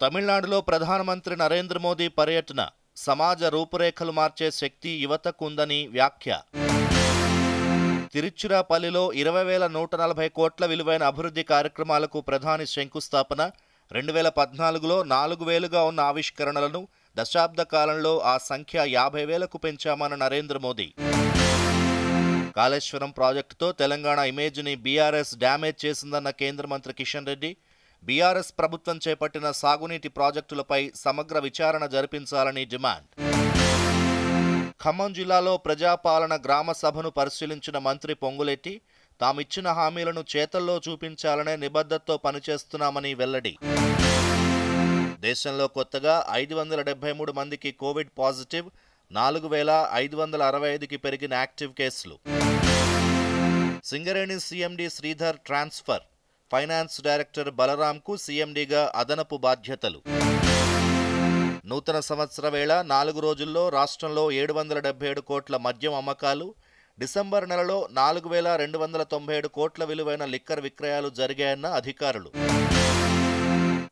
తమిళనాడులో ప్రధానమంత్రి నరేంద్ర మోదీ పర్యటన సమాజ రూపురేఖలు మార్చే శక్తి యువతకు ఉందని వ్యాఖ్య. తిరుచిరాపల్లిలో 20,140 కోట్ల విలువైన అభివృద్ధి కార్యక్రమాలకు ప్రధాని శంకుస్థాపన. 2014లో 4,000గా ఉన్న ఆవిష్కరణలను దశాబ్ద కాలంలో ఆ సంఖ్య 50,000కు పెంచామన్న నరేంద్ర మోదీ. కాళేశ్వరం ప్రాజెక్టుతో తెలంగాణ ఇమేజ్ని బీఆర్ఎస్ డ్యామేజ్ చేసిందన్న కేంద్ర మంత్రి కిషన్ రెడ్డి. బీఆర్ఎస్ ప్రభుత్వం చేపట్టిన సాగునీటి ప్రాజెక్టులపై సమగ్ర విచారణ జరిపించాలని డిమాండ్. ఖమ్మం జిల్లాలో ప్రజాపాలన గ్రామ సభను పరిశీలించిన మంత్రి పొంగులేటి తామిచ్చిన హామీలను చేతల్లో చూపించాలనే నిబద్ధతతో పనిచేస్తున్నామని వెల్లడి. దేశంలో కొత్తగా 573 మందికి కోవిడ్ పాజిటివ్, 4,565కి పెరిగిన యాక్టివ్ కేసులు. Singareni CMD Sridhar transfer, finance director బలరాంకు సీఎండీగా అదనపు బాధ్యతలు. నూతన సంవత్సర వేళ 4 రోజుల్లో రాష్ట్రంలో 777 కోట్ల మద్యం అమ్మకాలు. డిసెంబర్ నెలలో 4,297 కోట్ల విలువైన లిక్కర్ విక్రయాలు జరిగాయన్న అధికారులు.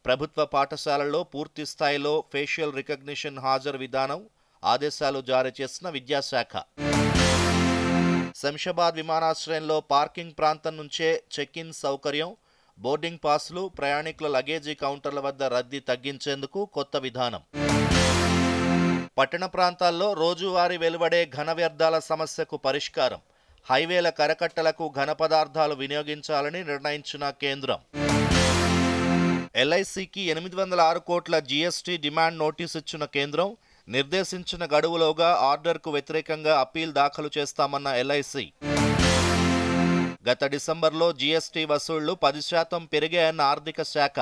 ప్రభుత్వ పాఠశాలల్లో పూర్తి స్థాయిలో ఫేషియల్ రికగ్నిషన్ హాజరు విధానం ఆదేశాలు జారీ చేసిన విద్యాశాఖ. శంషాబాద్ విమానాశ్రయంలో పార్కింగ్ ప్రాంతం నుంచే చెక్ ఇన్ సౌకర్యం. బోర్డింగ్ పాస్లు, ప్రయాణికుల లగేజీ కౌంటర్ల వద్ద రద్దీ తగ్గించేందుకు కొత్త విధానం. పట్టణ ప్రాంతాల్లో రోజువారీ వెలువడే ఘన వ్యర్థాల సమస్యకు పరిష్కారం. హైవేల కరకట్టలకు ఘన పదార్థాలు వినియోగించాలని నిర్ణయించిన కేంద్రం. ఎల్ఐసికి 806 కోట్ల జీఎస్టీ డిమాండ్ నోటీసు ఇచ్చిన కేంద్రం. నిర్దేశించిన గడువులోగా ఆర్డర్కు వ్యతిరేకంగా అప్పీల్ దాఖలు చేస్తామన్న ఎల్ఐసి. గత డిసెంబర్లో జీఎస్టీ వసూళ్లు 10% పెరిగాయన్న ఆర్థిక శాఖ.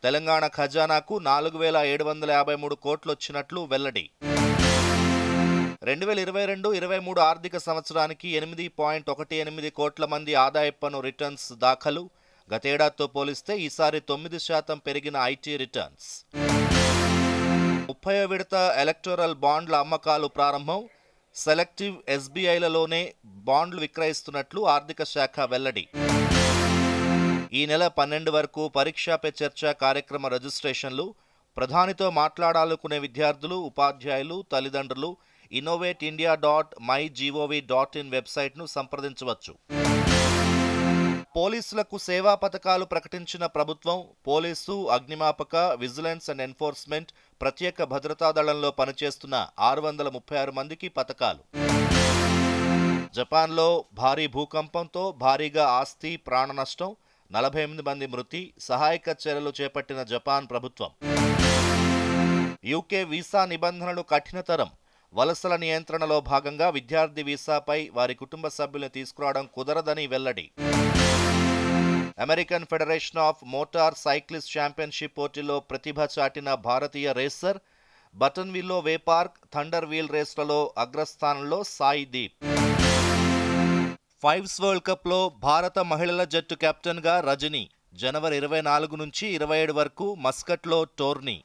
తెలంగాణ ఖజానాకు 4,753 కోట్లొచ్చినట్లు వెల్లడి. 2022-23 ఆర్థిక సంవత్సరానికి 8.18 కోట్ల మంది ఆదాయ పన్ను రిటర్న్స్ దాఖలు. గతేడాదితో పోలిస్తే ఈసారి 9% పెరిగిన ఐటీ రిటర్న్స్. 30వ విడత ఎలక్టోరల్ బాండ్ల అమ్మకాలు ప్రారంభం. సెలెక్టివ్ ఎస్బీఐలలోనే బాండ్లు విక్రయిస్తున్నట్లు ఆర్థిక శాఖ వెల్లడి. ఈ నెల 12 వరకు పరీక్షా పే చర్చ కార్యక్రమ రిజిస్ట్రేషన్లు. ప్రధానితో మాట్లాడాలనుకునే విద్యార్థులు, ఉపాధ్యాయులు, తల్లిదండ్రులు innovateindia.mygov.in వెబ్సైట్ను సంప్రదించవచ్చు. పోలీసులకు సేవా పథకాలు ప్రకటించిన ప్రభుత్వం. పోలీసు, అగ్నిమాపక, విజిలెన్స్ అండ్ ఎన్ఫోర్స్మెంట్, ప్రత్యేక భద్రతా దళంలో పనిచేస్తున్న 636 మందికి పథకాలు. జపాన్లో భారీ భూకంపంతో భారీగా ఆస్తి, ప్రాణ నష్టం, 48 మంది మృతి. సహాయక చర్యలు చేపట్టిన జపాన్ ప్రభుత్వం. యూకే వీసా నిబంధనలు కఠినతరం. వలసల నియంత్రణలో భాగంగా విద్యార్థి వీసాపై వారి కుటుంబ సభ్యులను తీసుకురావడం కుదరదని వెల్లడి. American federation of motor cyclist championship పోటీలో ప్రతిభ చాటిన భారతీయ రేసర్. బటన్విల్లో వే పార్క్, థండర్ వీల్ రేస్లలో అగ్రస్థానంలో సాయి దీప్. ఫైవ్స్ వరల్డ్ కప్లో భారత మహిళల జట్టు కెప్టెన్గా రజని. జనవరి 24 నుంచి 27 వరకు మస్కట్లో టోర్నీ.